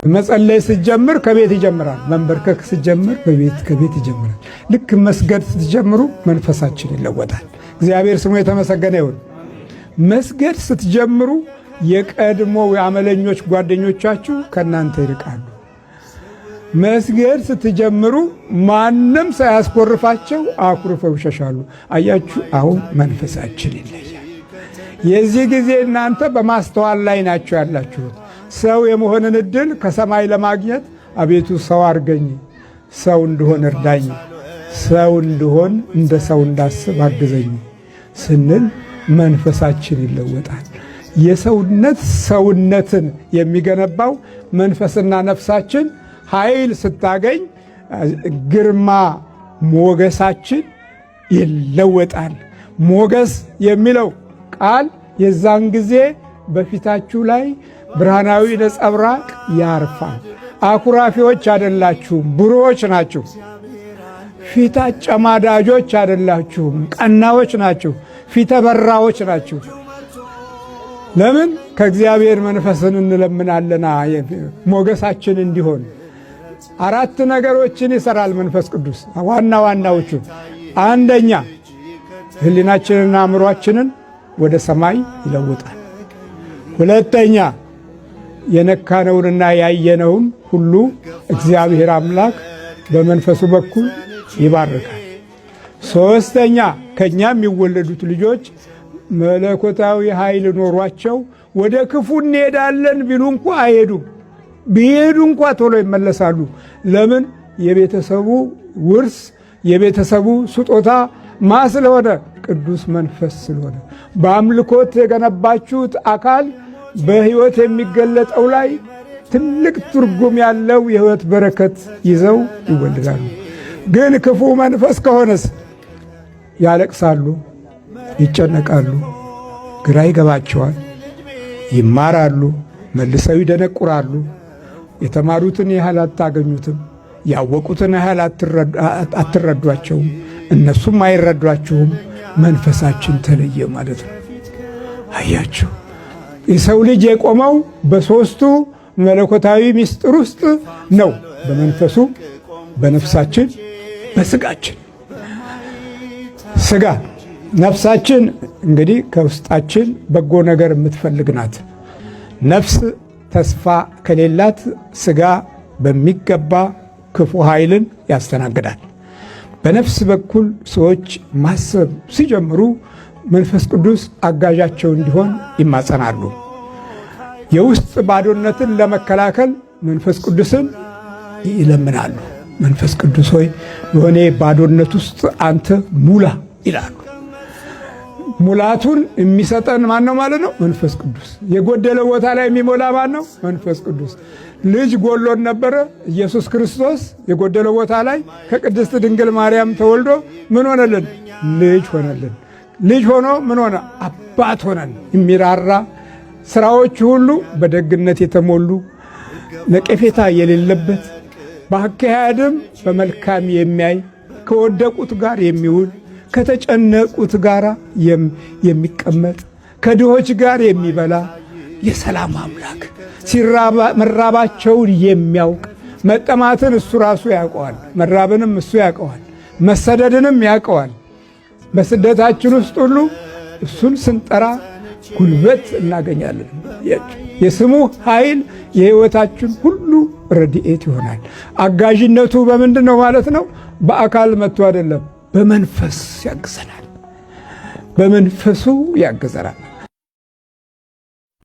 መጸለይ ስትጀምር ከቤት ይጀምራል። መንበርከክ ስትጀምር ከቤት ይጀምራል። ልክ መስገድ ስትጀምሩ መንፈሳችን ይለወጣል። እግዚአብሔር ስሙ የተመሰገነ ይሁን። መስገድ ስትጀምሩ የቀድሞ የአመለኞች ጓደኞቻችሁ ከናንተ ይርቃሉ። መስገድ ስትጀምሩ ማንም ሳያስኮርፋቸው አኩርፈው ይሸሻሉ። አያችሁ፣ አሁን መንፈሳችን ይለያል። የዚህ ጊዜ እናንተ በማስተዋል ላይ ናችሁ ያላችሁት። ሰው የመሆንን እድል ከሰማይ ለማግኘት አቤቱ ሰው አርገኝ፣ ሰው እንድሆን እርዳኝ፣ ሰው እንድሆን እንደ ሰው እንዳስብ አግዘኝ ስንል መንፈሳችን ይለወጣል። የሰውነት ሰውነትን የሚገነባው መንፈስና ነፍሳችን ኃይል ስታገኝ ግርማ ሞገሳችን ይለወጣል። ሞገስ የሚለው ቃል የዛን ጊዜ በፊታችሁ ላይ ብርሃናዊ ነጸብራቅ ያርፋል። አኩራፊዎች አይደላችሁም፣ ብሩዎች ናችሁ። ፊት አጨማዳጆች አይደላችሁም፣ ቀናዎች ናችሁ። ፊተ በራዎች ናችሁ። ለምን? ከእግዚአብሔር መንፈስን እንለምናለና ሞገሳችን እንዲሆን። 4 ነገሮችን ይሰራል መንፈስ ቅዱስ። ዋናዎቹ፣ አንደኛ ሕሊናችንና አእምሯችንን ወደ ሰማይ ይለውጣል። ሁለተኛ የነካነውንና ያየነውን ሁሉ እግዚአብሔር አምላክ በመንፈሱ በኩል ይባርካል። ሶስተኛ ከኛ የሚወለዱት ልጆች መለኮታዊ ኃይል ኖሯቸው ወደ ክፉ እንሄዳለን ቢሉ እንኳ አይሄዱም። ቢሄዱ እንኳ ቶሎ ይመለሳሉ። ለምን? የቤተሰቡ ውርስ የቤተሰቡ ስጦታ ስለሆነ ቅዱስ መንፈስ ስለሆነ። በአምልኮት የገነባችሁት አካል በሕይወት የሚገለጠው ላይ ትልቅ ትርጉም ያለው የሕይወት በረከት ይዘው ይወለዳሉ። ግን ክፉ መንፈስ ከሆነስ ያለቅሳሉ፣ ይጨነቃሉ፣ ግራ ይገባቸዋል፣ ይማራሉ፣ መልሰው ይደነቁራሉ። የተማሩትን ያህል አታገኙትም፣ ያወቁትን ያህል አትረዷቸውም፣ እነሱም አይረዷችሁም። መንፈሳችን ተለየ ማለት ነው። አያችሁ፣ የሰው ልጅ የቆመው በሦስቱ መለኮታዊ ምስጢር ውስጥ ነው። በመንፈሱ፣ በነፍሳችን፣ በስጋችን። ስጋ ነፍሳችን እንግዲህ ከውስጣችን በጎ ነገር የምትፈልግ ናት። ነፍስ ተስፋ ከሌላት ስጋ በሚገባ ክፉ ኃይልን ያስተናግዳል። በነፍስ በኩል ሰዎች ማሰብ ሲጀምሩ መንፈስ ቅዱስ አጋዣቸው እንዲሆን ይማጸናሉ። የውስጥ ባዶነትን ለመከላከል መንፈስ ቅዱስን ይለምናሉ። መንፈስ ቅዱስ ሆይ በሆነ ባዶነት ውስጥ አንተ ሙላ ይላሉ። ሙላቱን የሚሰጠን ማን ነው ማለት ነው? መንፈስ ቅዱስ። የጎደለ ቦታ ላይ የሚሞላ ማን ነው? መንፈስ ቅዱስ። ልጅ ጎሎን ነበረ። ኢየሱስ ክርስቶስ የጎደለ ቦታ ላይ ከቅድስት ድንግል ማርያም ተወልዶ ምን ሆነልን? ልጅ ሆነልን። ልጅ ሆኖ ምን ሆነ? አባት ሆነን። የሚራራ ስራዎች ሁሉ በደግነት የተሞሉ ነቀፌታ የሌለበት በአካሄድም በመልካም የሚያይ ከወደቁት ጋር የሚውል ከተጨነቁት ጋር የሚቀመጥ ከድሆች ጋር የሚበላ የሰላም አምላክ መራባቸውን የሚያውቅ መጠማትን እሱ ራሱ ያውቀዋል፣ መራብንም እሱ ያውቀዋል፣ መሰደድንም ያውቀዋል። በስደታችን ውስጥ ሁሉ እሱን ስንጠራ ጉልበት እናገኛለን። የስሙ ኃይል የሕይወታችን ሁሉ ረድኤት ይሆናል። አጋዥነቱ በምንድን ነው ማለት ነው? በአካል መጥቶ አይደለም፣ በመንፈስ ያግዘናል። በመንፈሱ ያግዘናል።